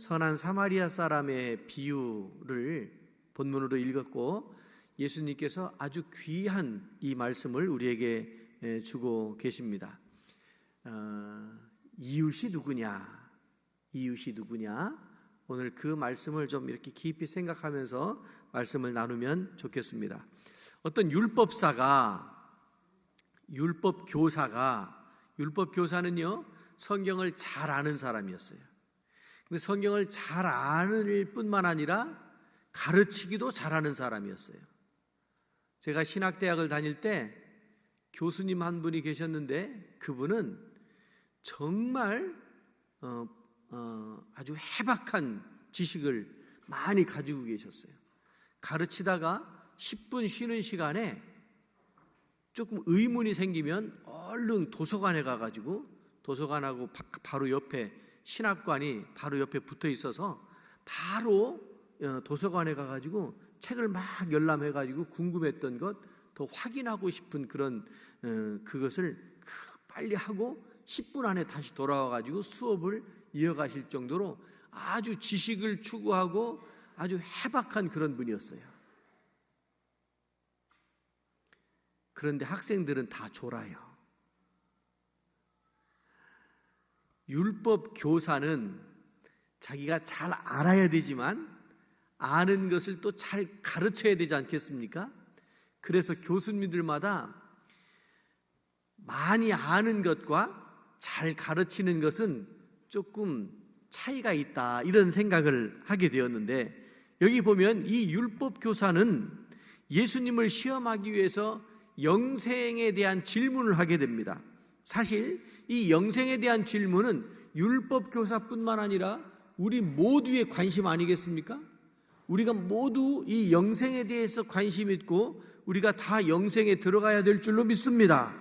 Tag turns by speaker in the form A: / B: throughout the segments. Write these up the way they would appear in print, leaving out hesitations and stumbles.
A: 선한 사마리아 사람의 비유를 본문으로 읽었고, 예수님께서 아주 귀한 이 말씀을 우리에게 주고 계십니다. 이웃이 누구냐? 이웃이 누구냐? 오늘 그 말씀을 좀 이렇게 깊이 생각하면서 말씀을 나누면 좋겠습니다. 어떤 율법교사는요, 성경을 잘 아는 사람이었어요. 근데 성경을 잘 아는 뿐만 아니라 가르치기도 잘하는 사람이었어요. 제가 신학대학을 다닐 때 교수님 한 분이 계셨는데, 그분은 정말 아주 해박한 지식을 많이 가지고 계셨어요. 가르치다가 10분 쉬는 시간에 조금 의문이 생기면 얼른 도서관에 가가지고, 도서관하고 바로 옆에 신학관이 바로 옆에 붙어 있어서 바로 도서관에 가가지고 책을 막 열람해가지고 궁금했던 것 더 확인하고 싶은 그런 그것을 빨리 하고 10분 안에 다시 돌아와가지고 수업을 이어가실 정도로 아주 지식을 추구하고 아주 해박한 그런 분이었어요. 그런데 학생들은 다 졸아요. 율법 교사는 자기가 잘 알아야 되지만 아는 것을 또 잘 가르쳐야 되지 않겠습니까? 그래서 교수님들마다 많이 아는 것과 잘 가르치는 것은 조금 차이가 있다, 이런 생각을 하게 되었는데, 여기 보면 이 율법 교사는 예수님을 시험하기 위해서 영생에 대한 질문을 하게 됩니다. 사실 이 영생에 대한 질문은 율법 교사뿐만 아니라 우리 모두의 관심 아니겠습니까? 우리가 모두 이 영생에 대해서 관심 있고 우리가 다 영생에 들어가야 될 줄로 믿습니다.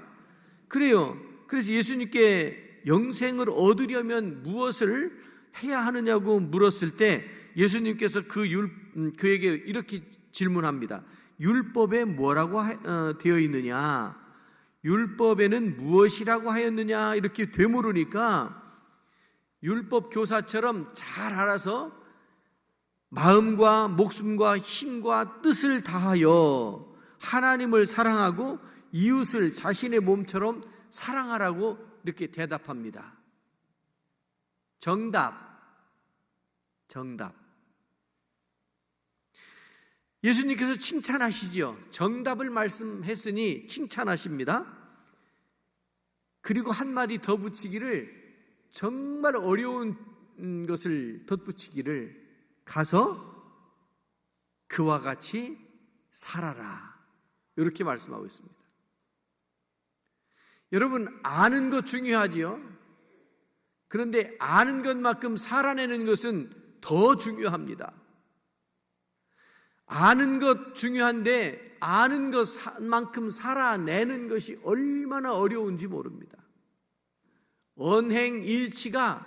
A: 그래요. 그래서 예수님께 영생을 얻으려면 무엇을 해야 하느냐고 물었을 때 예수님께서 그에게 이렇게 질문합니다. 율법에 뭐라고 되어 있느냐? 율법에는 무엇이라고 하였느냐? 이렇게 되물으니까 율법 교사처럼 잘 알아서 마음과 목숨과 힘과 뜻을 다하여 하나님을 사랑하고 이웃을 자신의 몸처럼 사랑하라고 이렇게 대답합니다. 정답. 예수님께서 칭찬하시죠. 정답을 말씀했으니 칭찬하십니다. 그리고 한마디 더 붙이기를, 정말 어려운 것을 덧붙이기를, 가서 그와 같이 살아라, 이렇게 말씀하고 있습니다. 여러분, 아는 것 중요하지요. 그런데 아는 것만큼 살아내는 것은 더 중요합니다. 아는 것 중요한데 아는 것만큼 살아내는 것이 얼마나 어려운지 모릅니다. 언행일치가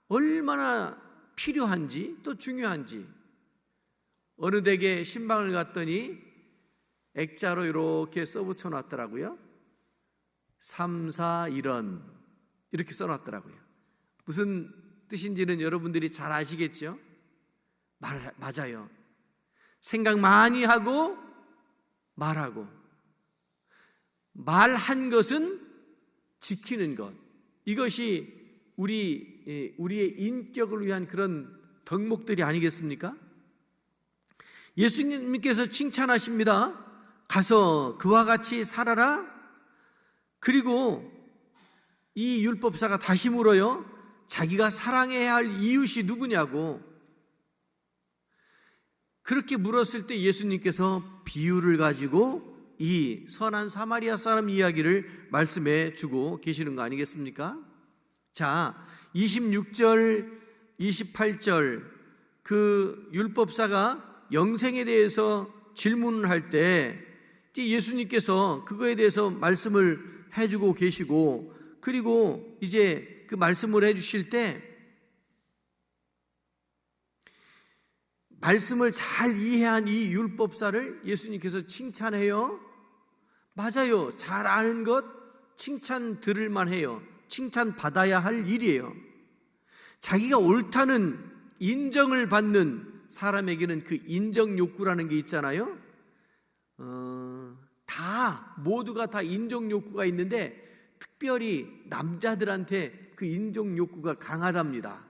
A: 얼마나 필요한지 또 중요한지. 어느 댁에 신방을 갔더니 액자로 이렇게 써붙여 놨더라고요. 3, 4, 1원 이렇게 써놨더라고요. 무슨 뜻인지는 여러분들이 잘 아시겠죠? 맞아요. 생각 많이 하고 말하고, 말한 것은 지키는 것, 이것이 우리의 인격을 위한 그런 덕목들이 아니겠습니까? 예수님께서 칭찬하십니다. 가서 그와 같이 살아라. 그리고 이 율법사가 다시 물어요. 자기가 사랑해야 할 이웃이 누구냐고. 그렇게 물었을 때 예수님께서 비유를 가지고 이 선한 사마리아 사람 이야기를 말씀해 주고 계시는 거 아니겠습니까? 자, 26절, 28절 그 율법사가 영생에 대해서 질문을 할 때 예수님께서 그거에 대해서 말씀을 해주고 계시고, 그리고 이제 그 말씀을 해주실 때 말씀을 잘 이해한 이 율법사를 예수님께서 칭찬해요. 맞아요. 잘 아는 것 칭찬 들을 만해요. 칭찬 받아야 할 일이에요. 자기가 옳다는 인정을 받는 사람에게는 그 인정 욕구라는 게 있잖아요. 모두가 다 인정 욕구가 있는데 특별히 남자들한테 그 인정 욕구가 강하답니다.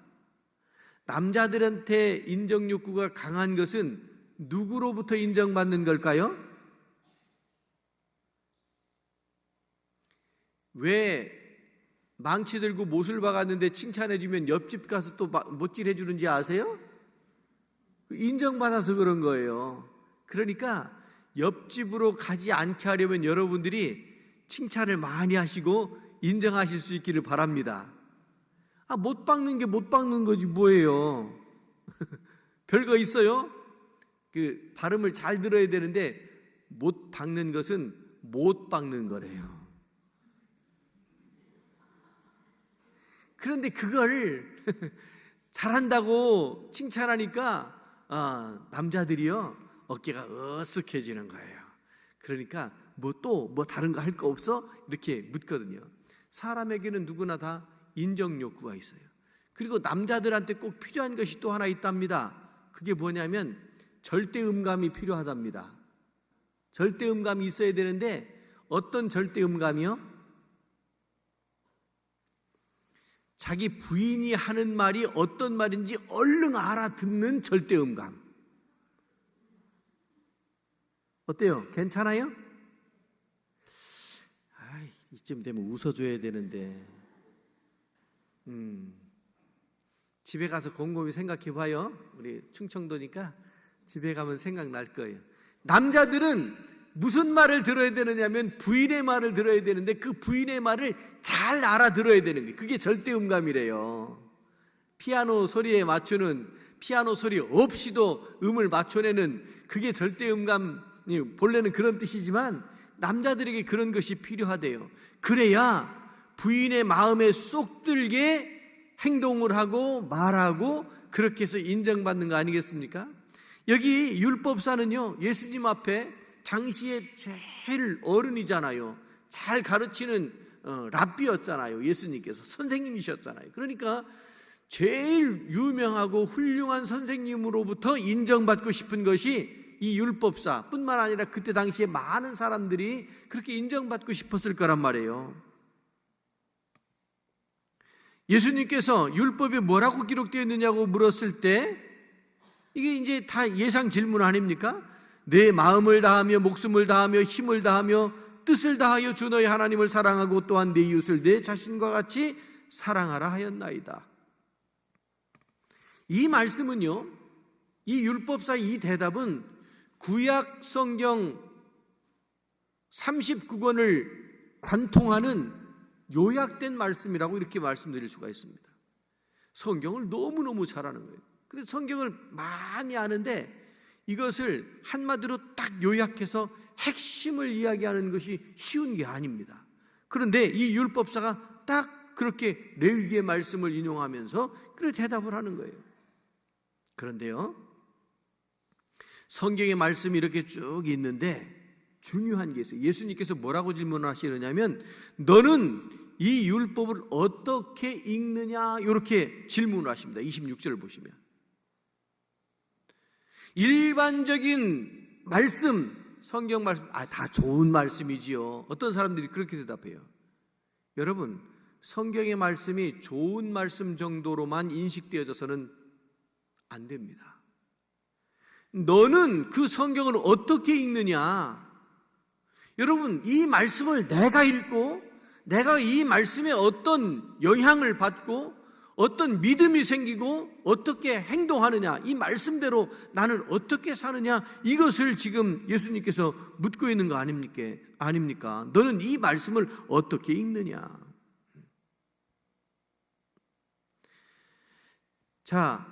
A: 남자들한테 인정 욕구가 강한 것은 누구로부터 인정받는 걸까요? 왜 망치 들고 못을 박았는데 칭찬해주면 옆집 가서 또 못질 해주는지 아세요? 인정받아서 그런 거예요. 그러니까 옆집으로 가지 않게 하려면 여러분들이 칭찬을 많이 하시고 인정하실 수 있기를 바랍니다. 못 박는 게 못 박는 거지 뭐예요. 별거 있어요? 그 발음을 잘 들어야 되는데 못 박는 것은 못 박는 거래요. 그런데 그걸 잘한다고 칭찬하니까 남자들이요 어깨가 으쓱해지는 거예요. 그러니까 뭐 다른 거 할 거 없어? 이렇게 묻거든요. 사람에게는 누구나 다 인정 욕구가 있어요. 그리고 남자들한테 꼭 필요한 것이 또 하나 있답니다. 그게 뭐냐면 절대음감이 필요하답니다. 절대음감이 있어야 되는데 어떤 절대음감이요? 자기 부인이 하는 말이 어떤 말인지 얼른 알아듣는 절대음감. 어때요? 괜찮아요? 이쯤 되면 웃어줘야 되는데 집에 가서 곰곰이 생각해 봐요. 우리 충청도니까 집에 가면 생각날 거예요. 남자들은 무슨 말을 들어야 되느냐면 부인의 말을 들어야 되는데 그 부인의 말을 잘 알아들어야 되는 거예요. 그게 절대음감이래요. 피아노 소리에 맞추는, 피아노 소리 없이도 음을 맞춰내는 그게 절대음감이 본래는 그런 뜻이지만 남자들에게 그런 것이 필요하대요. 그래야 부인의 마음에 쏙 들게 행동을 하고 말하고 그렇게 해서 인정받는 거 아니겠습니까? 여기 율법사는요 예수님 앞에 당시에 제일 어른이잖아요. 잘 가르치는 랍비였잖아요. 예수님께서 선생님이셨잖아요. 그러니까 제일 유명하고 훌륭한 선생님으로부터 인정받고 싶은 것이 이 율법사 뿐만 아니라 그때 당시에 많은 사람들이 그렇게 인정받고 싶었을 거란 말이에요. 예수님께서 율법에 뭐라고 기록되어 있느냐고 물었을 때 이게 이제 다 예상 질문 아닙니까? 내 마음을 다하며 목숨을 다하며 힘을 다하며 뜻을 다하여 주 너의 하나님을 사랑하고 또한 내 이웃을 내 자신과 같이 사랑하라 하였나이다. 이 말씀은요, 이 율법사의 이 대답은 구약 성경 39권을 관통하는 요약된 말씀이라고 이렇게 말씀드릴 수가 있습니다. 성경을 너무너무 잘하는 거예요. 근데 성경을 많이 아는데 이것을 한마디로 딱 요약해서 핵심을 이야기하는 것이 쉬운 게 아닙니다. 그런데 이 율법사가 딱 그렇게 레위기의 말씀을 인용하면서 그렇게 대답을 하는 거예요. 그런데요, 성경의 말씀이 이렇게 쭉 있는데 중요한 게 있어요. 예수님께서 뭐라고 질문하시느냐면 너는 이 율법을 어떻게 읽느냐 이렇게 질문을 하십니다. 26절을 보시면 일반적인 말씀, 성경 말씀 다 좋은 말씀이지요. 어떤 사람들이 그렇게 대답해요. 여러분, 성경의 말씀이 좋은 말씀 정도로만 인식되어져서는 안 됩니다. 너는 그 성경을 어떻게 읽느냐? 여러분, 이 말씀을 내가 읽고 내가 이 말씀에 어떤 영향을 받고 어떤 믿음이 생기고 어떻게 행동하느냐, 이 말씀대로 나는 어떻게 사느냐, 이것을 지금 예수님께서 묻고 있는 거 아닙니까? 너는 이 말씀을 어떻게 읽느냐? 자,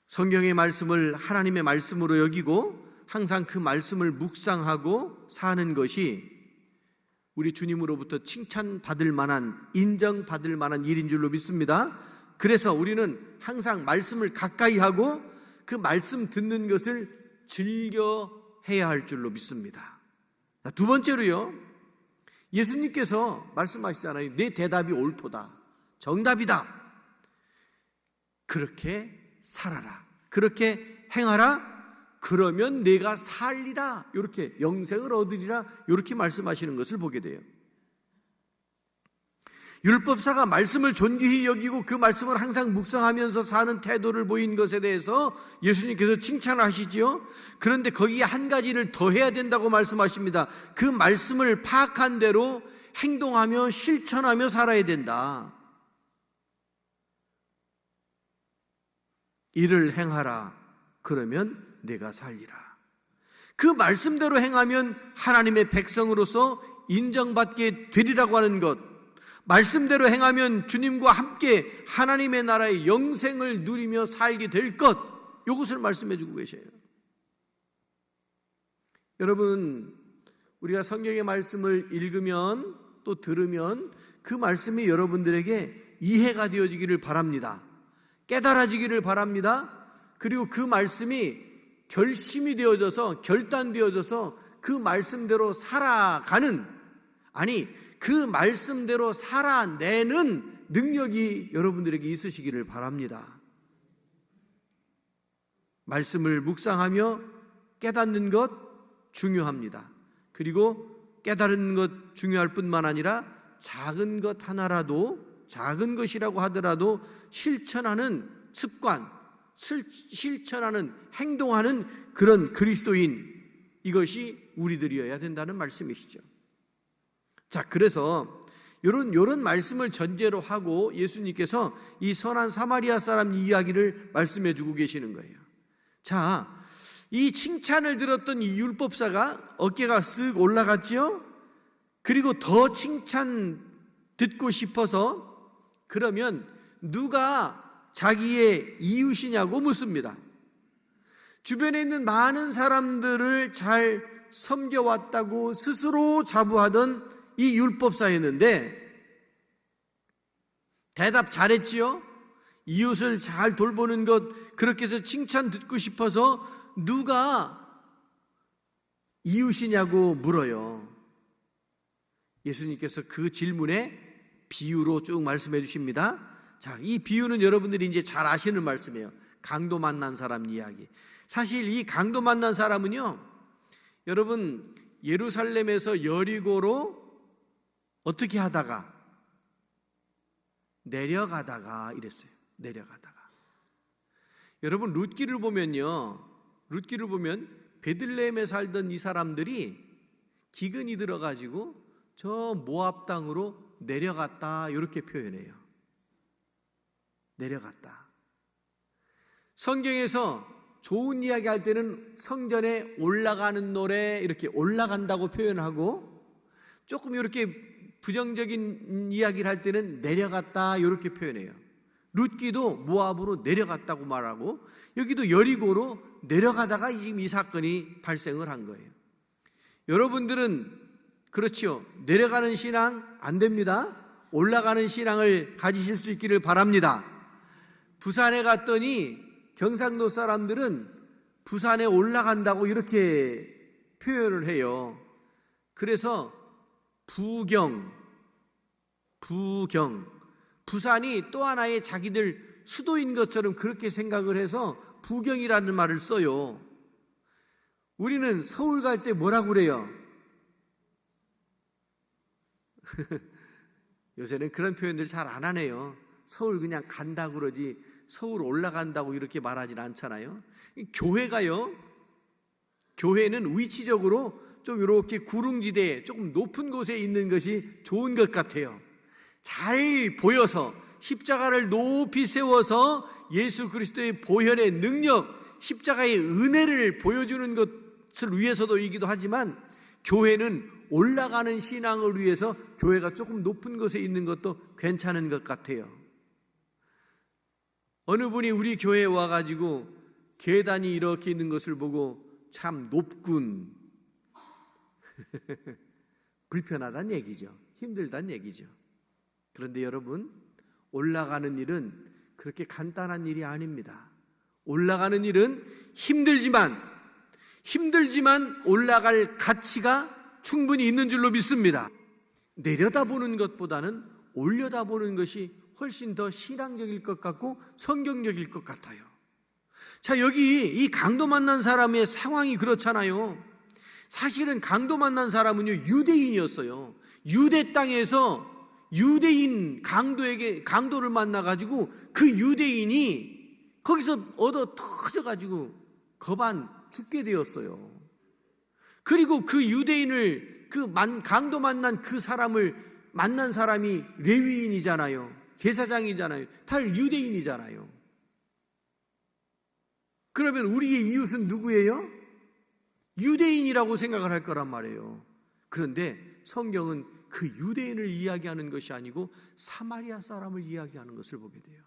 A: 성경의 말씀을 하나님의 말씀으로 여기고 항상 그 말씀을 묵상하고 사는 것이 우리 주님으로부터 칭찬받을 만한, 인정받을 만한 일인 줄로 믿습니다. 그래서 우리는 항상 말씀을 가까이 하고 그 말씀 듣는 것을 즐겨 해야 할 줄로 믿습니다. 두 번째로요, 예수님께서 말씀하시잖아요. 내 대답이 옳도다, 정답이다. 그렇게 살아라, 그렇게 행하라. 그러면 내가 살리라, 이렇게 영생을 얻으리라, 이렇게 말씀하시는 것을 보게 돼요. 율법사가 말씀을 존귀히 여기고 그 말씀을 항상 묵상하면서 사는 태도를 보인 것에 대해서 예수님께서 칭찬을 하시지요. 그런데 거기에 한 가지를 더 해야 된다고 말씀하십니다. 그 말씀을 파악한 대로 행동하며 실천하며 살아야 된다. 이를 행하라, 그러면 내가 살리라. 그 말씀대로 행하면 하나님의 백성으로서 인정받게 되리라고 하는 것, 말씀대로 행하면 주님과 함께 하나님의 나라의 영생을 누리며 살게 될 것, 이것을 말씀해 주고 계셔요. 여러분, 우리가 성경의 말씀을 읽으면 또 들으면 그 말씀이 여러분들에게 이해가 되어지기를 바랍니다. 깨달아지기를 바랍니다. 그리고 그 말씀이 결심이 되어져서, 결단되어져서 그 말씀대로 살아가는, 아니 그 말씀대로 살아내는 능력이 여러분들에게 있으시기를 바랍니다. 말씀을 묵상하며 깨닫는 것 중요합니다. 그리고 깨달은 것 중요할 뿐만 아니라 작은 것 하나라도, 작은 것이라고 하더라도 실천하는 습관, 실천하는, 행동하는 그런 그리스도인, 이것이 우리들이어야 된다는 말씀이시죠. 자, 그래서 요런 말씀을 전제로 하고 예수님께서 이 선한 사마리아 사람 이야기를 말씀해 주고 계시는 거예요. 자, 이 칭찬을 들었던 이 율법사가 어깨가 쓱 올라갔지요. 그리고 더 칭찬 듣고 싶어서, 그러면 누가 자기의 이웃이냐고 묻습니다. 주변에 있는 많은 사람들을 잘 섬겨왔다고 스스로 자부하던 이 율법사였는데 대답 잘했지요. 이웃을 잘 돌보는 것, 그렇게 해서 칭찬 듣고 싶어서 누가 이웃이냐고 물어요. 예수님께서 그 질문에 비유로 쭉 말씀해 주십니다. 자, 이 비유는 여러분들이 이제 잘 아시는 말씀이에요. 강도 만난 사람 이야기. 사실 이 강도 만난 사람은요, 여러분, 예루살렘에서 여리고로 어떻게 하다가 내려가다가 이랬어요. 내려가다가. 여러분, 룻기를 보면요, 룻기를 보면 베들레헴에 살던 이 사람들이 기근이 들어가지고 저 모압 땅으로 내려갔다, 이렇게 표현해요. 내려갔다. 성경에서 좋은 이야기 할 때는 성전에 올라가는 노래, 이렇게 올라간다고 표현하고, 조금 이렇게 부정적인 이야기를 할 때는 내려갔다, 이렇게 표현해요. 룻기도 모압으로 내려갔다고 말하고, 여기도 여리고로 내려가다가 지금 이 사건이 발생을 한 거예요. 여러분들은 그렇죠, 내려가는 신앙 안 됩니다. 올라가는 신앙을 가지실 수 있기를 바랍니다. 부산에 갔더니 경상도 사람들은 부산에 올라간다고 이렇게 표현을 해요. 그래서 부경, 부산이 또 하나의 자기들 수도인 것처럼 그렇게 생각을 해서 부경이라는 말을 써요. 우리는 서울 갈 때 뭐라고 그래요? 요새는 그런 표현들 잘 안 하네요. 서울 그냥 간다고 그러지 서울 올라간다고 이렇게 말하진 않잖아요. 교회가요, 교회는 위치적으로 좀 이렇게 구릉지대에 조금 높은 곳에 있는 것이 좋은 것 같아요. 잘 보여서 십자가를 높이 세워서 예수 그리스도의 보혈의 능력, 십자가의 은혜를 보여주는 것을 위해서도이기도 하지만, 교회는 올라가는 신앙을 위해서 교회가 조금 높은 곳에 있는 것도 괜찮은 것 같아요. 어느 분이 우리 교회에 와가지고 계단이 이렇게 있는 것을 보고 참 높군, 불편하다는 얘기죠. 힘들다는 얘기죠. 그런데 여러분, 올라가는 일은 그렇게 간단한 일이 아닙니다. 올라가는 일은 힘들지만 올라갈 가치가 충분히 있는 줄로 믿습니다. 내려다보는 것보다는 올려다보는 것이 훨씬 더 신앙적일 것 같고 성경적일 것 같아요. 자, 여기 이 강도 만난 사람의 상황이 그렇잖아요. 사실은 강도 만난 사람은요, 유대인이었어요. 유대 땅에서 유대인 강도를 만나가지고 그 유대인이 거기서 얻어 터져가지고 거반 죽게 되었어요. 그리고 그 유대인을, 강도 만난 그 사람을 만난 사람이 레위인이잖아요. 제사장이잖아요. 다 유대인이잖아요. 그러면 우리의 이웃은 누구예요? 유대인이라고 생각을 할 거란 말이에요. 그런데 성경은 그 유대인을 이야기하는 것이 아니고 사마리아 사람을 이야기하는 것을 보게 돼요.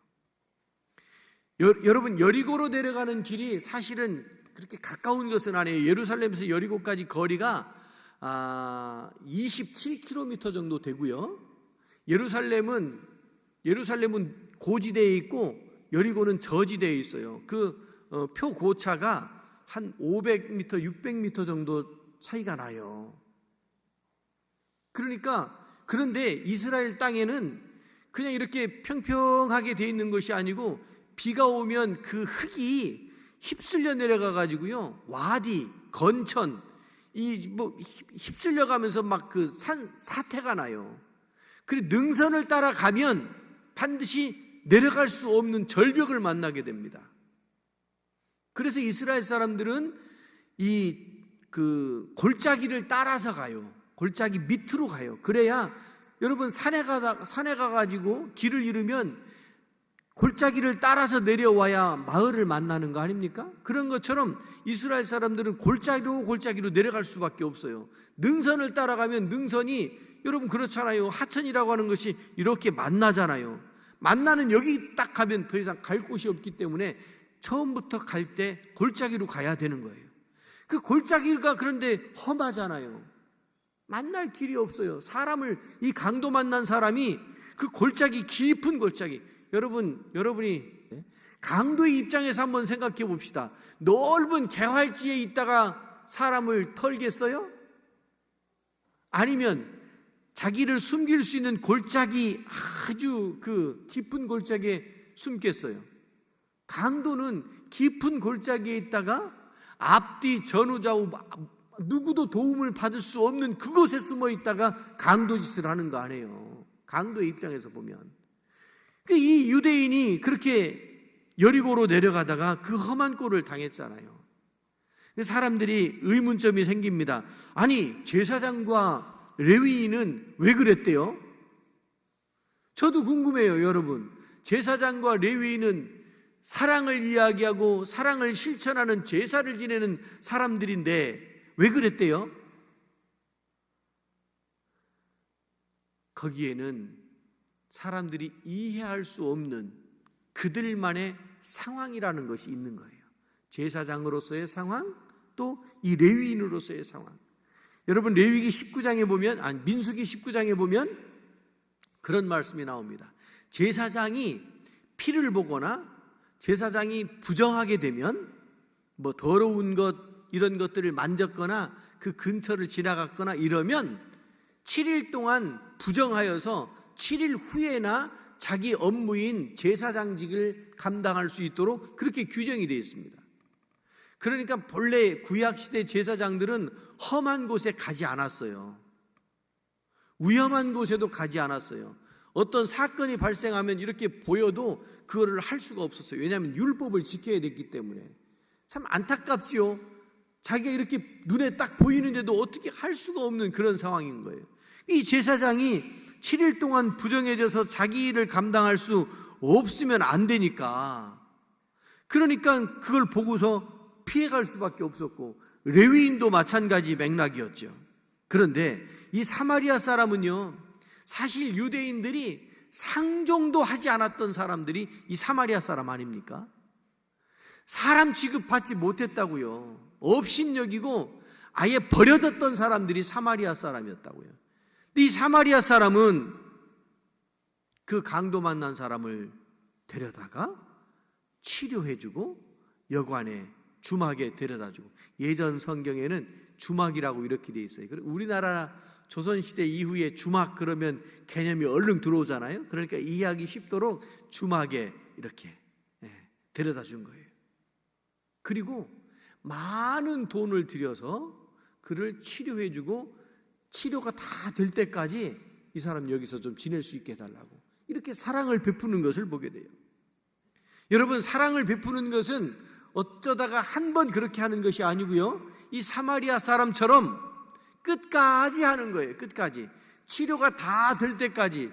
A: 여러분, 여리고로 내려가는 길이 사실은 그렇게 가까운 것은 아니에요. 예루살렘에서 여리고까지 거리가 27km 정도 되고요. 예루살렘은 고지대에 있고 여리고는 저지대에 있어요. 표고차가 한 500m, 600m 정도 차이가 나요. 그런데 이스라엘 땅에는 그냥 이렇게 평평하게 돼 있는 것이 아니고 비가 오면 그 흙이 휩쓸려 내려가 가지고요, 와디, 건천, 휩쓸려 가면서 막 그 사태가 나요. 그리고 능선을 따라가면 반드시 내려갈 수 없는 절벽을 만나게 됩니다. 그래서 이스라엘 사람들은 골짜기를 따라서 가요. 골짜기 밑으로 가요. 그래야, 여러분, 산에 가가지고 길을 잃으면 골짜기를 따라서 내려와야 마을을 만나는 거 아닙니까? 그런 것처럼 이스라엘 사람들은 골짜기로 내려갈 수밖에 없어요. 능선을 따라가면 능선이, 여러분 그렇잖아요. 하천이라고 하는 것이 이렇게 만나잖아요. 만나는 여기 딱 가면 더 이상 갈 곳이 없기 때문에 처음부터 갈 때 골짜기로 가야 되는 거예요. 그 골짜기가 그런데 험하잖아요. 만날 길이 없어요. 이 강도 만난 사람이 그 골짜기, 깊은 골짜기, 여러분이 강도의 입장에서 한번 생각해 봅시다. 넓은 개활지에 있다가 사람을 털겠어요? 아니면 자기를 숨길 수 있는 골짜기, 아주 깊은 골짜기에 숨겠어요? 강도는 깊은 골짜기에 있다가 앞뒤 전후좌우 누구도 도움을 받을 수 없는 그곳에 숨어 있다가 강도 짓을 하는 거 아니에요. 강도의 입장에서 보면. 이 유대인이 그렇게 여리고로 내려가다가 그 험한 꼴을 당했잖아요. 사람들이 의문점이 생깁니다. 아니, 제사장과 레위인은 왜 그랬대요? 저도 궁금해요, 여러분. 제사장과 레위인은 사랑을 이야기하고 사랑을 실천하는, 제사를 지내는 사람들인데 왜 그랬대요? 거기에는 사람들이 이해할 수 없는 그들만의 상황이라는 것이 있는 거예요. 제사장으로서의 상황, 또 이 레위인으로서의 상황. 여러분, 레위기 19장에 보면, 민수기 19장에 보면 그런 말씀이 나옵니다. 제사장이 피를 보거나 제사장이 부정하게 되면, 더러운 것, 이런 것들을 만졌거나 그 근처를 지나갔거나 이러면 7일 동안 부정하여서 7일 후에나 자기 업무인 제사장직을 감당할 수 있도록 그렇게 규정이 되어 있습니다. 그러니까 본래 구약시대 제사장들은 험한 곳에 가지 않았어요. 위험한 곳에도 가지 않았어요. 어떤 사건이 발생하면 이렇게 보여도 그거를 할 수가 없었어요. 왜냐하면 율법을 지켜야 됐기 때문에. 참 안타깝지요. 자기가 이렇게 눈에 딱 보이는데도 어떻게 할 수가 없는 그런 상황인 거예요. 이 제사장이 7일 동안 부정해져서 자기 일을 감당할 수 없으면 안 되니까, 그러니까 그걸 보고서 피해갈 수밖에 없었고, 레위인도 마찬가지 맥락이었죠. 그런데 이 사마리아 사람은요, 사실 유대인들이 상종도 하지 않았던 사람들이 이 사마리아 사람 아닙니까? 사람 취급받지 못했다고요. 업신여기고 아예 버려졌던 사람들이 사마리아 사람이었다고요. 근데 이 사마리아 사람은 그 강도 만난 사람을 데려다가 치료해주고 여관에 주막에 데려다주고, 예전 성경에는 주막이라고 이렇게 돼 있어요. 우리나라 조선시대 이후에 주막 그러면 개념이 얼른 들어오잖아요. 그러니까 이해하기 쉽도록 주막에 이렇게 데려다 준 거예요. 그리고 많은 돈을 들여서 그를 치료해주고 치료가 다 될 때까지 이 사람 여기서 좀 지낼 수 있게 해달라고 이렇게 사랑을 베푸는 것을 보게 돼요. 여러분, 사랑을 베푸는 것은 어쩌다가 한 번 그렇게 하는 것이 아니고요, 이 사마리아 사람처럼 끝까지 하는 거예요. 끝까지. 치료가 다 될 때까지.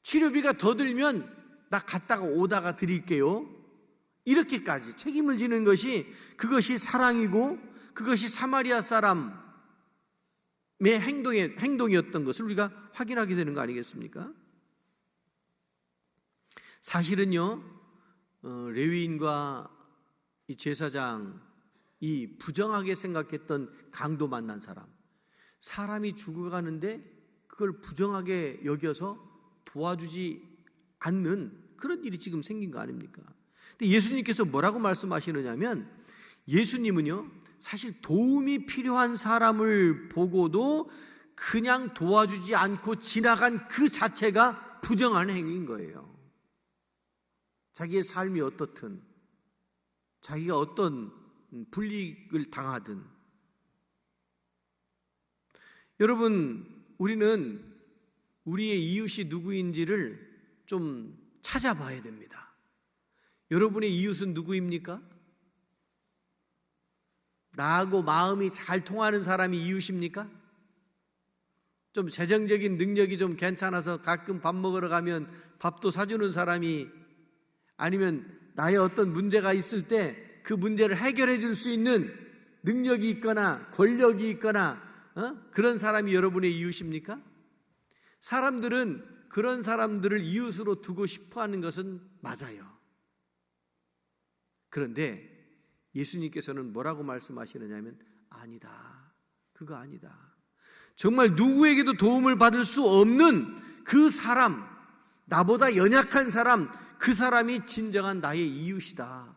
A: 치료비가 더 들면 나 갔다가 오다가 드릴게요, 이렇게까지 책임을 지는 것이, 그것이 사랑이고 그것이 사마리아 사람의 행동이었던 것을 우리가 확인하게 되는 거 아니겠습니까? 사실은요, 레위인과 이 제사장이 부정하게 생각했던 강도 만난 사람이 죽어가는데 그걸 부정하게 여겨서 도와주지 않는 그런 일이 지금 생긴 거 아닙니까? 근데 예수님께서 뭐라고 말씀하시느냐면, 예수님은요 사실 도움이 필요한 사람을 보고도 그냥 도와주지 않고 지나간 그 자체가 부정한 행위인 거예요. 자기의 삶이 어떻든, 자기가 어떤 불이익을 당하든. 여러분, 우리는 우리의 이웃이 누구인지를 좀 찾아봐야 됩니다. 여러분의 이웃은 누구입니까? 나하고 마음이 잘 통하는 사람이 이웃입니까? 좀 재정적인 능력이 좀 괜찮아서 가끔 밥 먹으러 가면 밥도 사주는 사람이, 아니면 나의 어떤 문제가 있을 때 그 문제를 해결해 줄 수 있는 능력이 있거나 권력이 있거나 그런 사람이 여러분의 이웃입니까? 사람들은 그런 사람들을 이웃으로 두고 싶어 하는 것은 맞아요. 그런데 예수님께서는 뭐라고 말씀하시느냐면, 아니다, 그거 아니다. 정말 누구에게도 도움을 받을 수 없는 그 사람, 나보다 연약한 사람, 그 사람이 진정한 나의 이웃이다.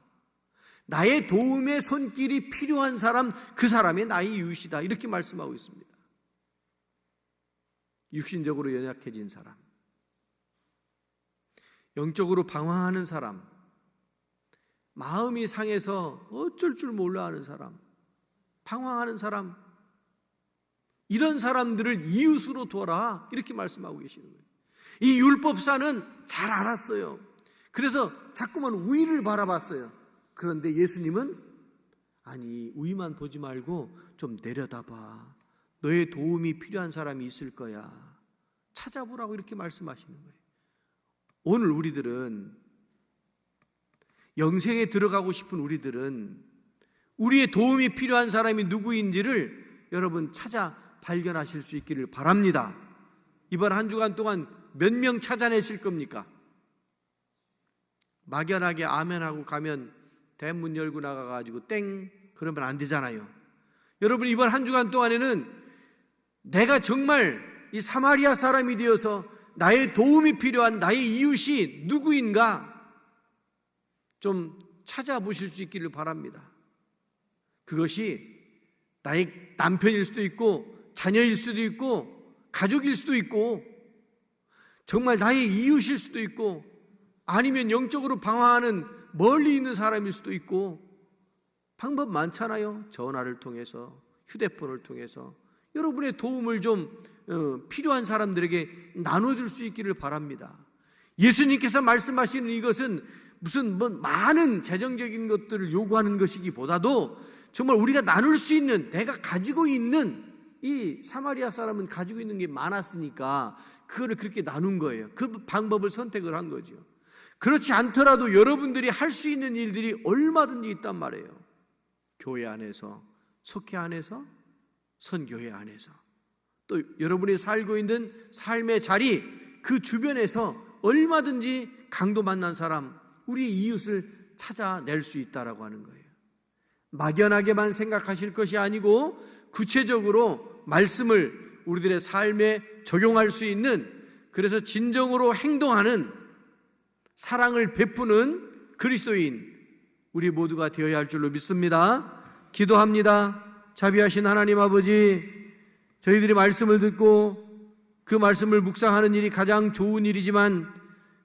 A: 나의 도움의 손길이 필요한 사람, 그 사람이 나의 이웃이다, 이렇게 말씀하고 있습니다. 육신적으로 연약해진 사람, 영적으로 방황하는 사람, 마음이 상해서 어쩔 줄 몰라 하는 사람, 방황하는 사람, 이런 사람들을 이웃으로 둬라, 이렇게 말씀하고 계시는 거예요. 이 율법사는 잘 알았어요. 그래서 자꾸만 위를 바라봤어요. 그런데 예수님은 아니, 위만 보지 말고 좀 내려다봐. 너의 도움이 필요한 사람이 있을 거야. 찾아보라고 이렇게 말씀하시는 거예요. 오늘 우리들은, 영생에 들어가고 싶은 우리들은 우리의 도움이 필요한 사람이 누구인지를 여러분 찾아 발견하실 수 있기를 바랍니다. 이번 한 주간 동안 몇 명 찾아내실 겁니까? 막연하게 아멘하고 가면 대문 열고 나가가지고 땡 그러면 안 되잖아요. 여러분, 이번 한 주간 동안에는 내가 정말 이 사마리아 사람이 되어서 나의 도움이 필요한 나의 이웃이 누구인가 좀 찾아보실 수 있기를 바랍니다. 그것이 나의 남편일 수도 있고 자녀일 수도 있고 가족일 수도 있고 정말 나의 이웃일 수도 있고, 아니면 영적으로 방황하는 멀리 있는 사람일 수도 있고, 방법 많잖아요. 전화를 통해서, 휴대폰을 통해서 여러분의 도움을 좀 필요한 사람들에게 나눠줄 수 있기를 바랍니다. 예수님께서 말씀하시는 이것은 무슨 많은 재정적인 것들을 요구하는 것이기보다도 정말 우리가 나눌 수 있는, 내가 가지고 있는, 이 사마리아 사람은 가지고 있는 게 많았으니까 그거를 그렇게 나눈 거예요. 그 방법을 선택을 한 거죠. 그렇지 않더라도 여러분들이 할 수 있는 일들이 얼마든지 있단 말이에요. 교회 안에서, 속회 안에서, 선교회 안에서, 또 여러분이 살고 있는 삶의 자리, 그 주변에서 얼마든지 강도 만난 사람, 우리 이웃을 찾아낼 수 있다라고 하는 거예요. 막연하게만 생각하실 것이 아니고 구체적으로 말씀을 우리들의 삶에 적용할 수 있는, 그래서 진정으로 행동하는, 사랑을 베푸는 그리스도인 우리 모두가 되어야 할 줄로 믿습니다. 기도합니다. 자비하신 하나님 아버지, 저희들이 말씀을 듣고 그 말씀을 묵상하는 일이 가장 좋은 일이지만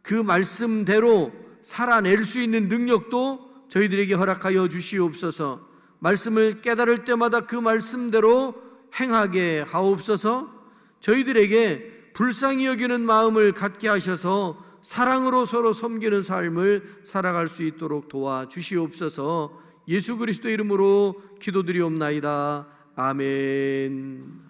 A: 그 말씀대로 살아낼 수 있는 능력도 저희들에게 허락하여 주시옵소서. 말씀을 깨달을 때마다 그 말씀대로 행하게 하옵소서. 저희들에게 불쌍히 여기는 마음을 갖게 하셔서 사랑으로 서로 섬기는 삶을 살아갈 수 있도록 도와주시옵소서. 예수 그리스도 이름으로 기도드리옵나이다. 아멘.